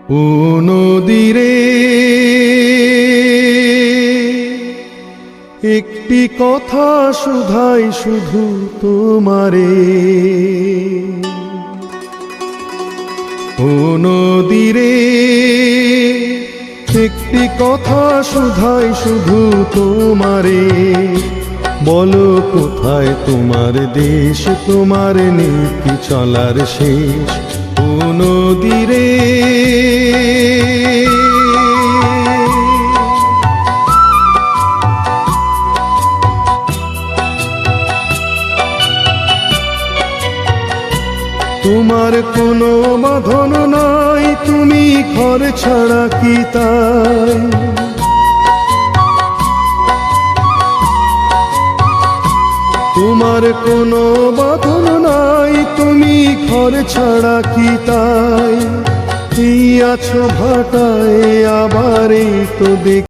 ও নদীরে একটি কথা শুধাই শুধু তোমারে। ও নদীরে একটি কথা শুধাই শুধু তোমারে। বলো কোথায় তোমার দেশ, তোমার নীতি চলার শেষ। ও নদীরে তোমার কোনো বাঁধন নাই, তুমি ঘর ছাড়া কি তাই। তোমার কোনো বাঁধন নাই, তুমি ঘর ছাড়া কি তাই। এই আছো ভাটায় আবার এই তো দেখ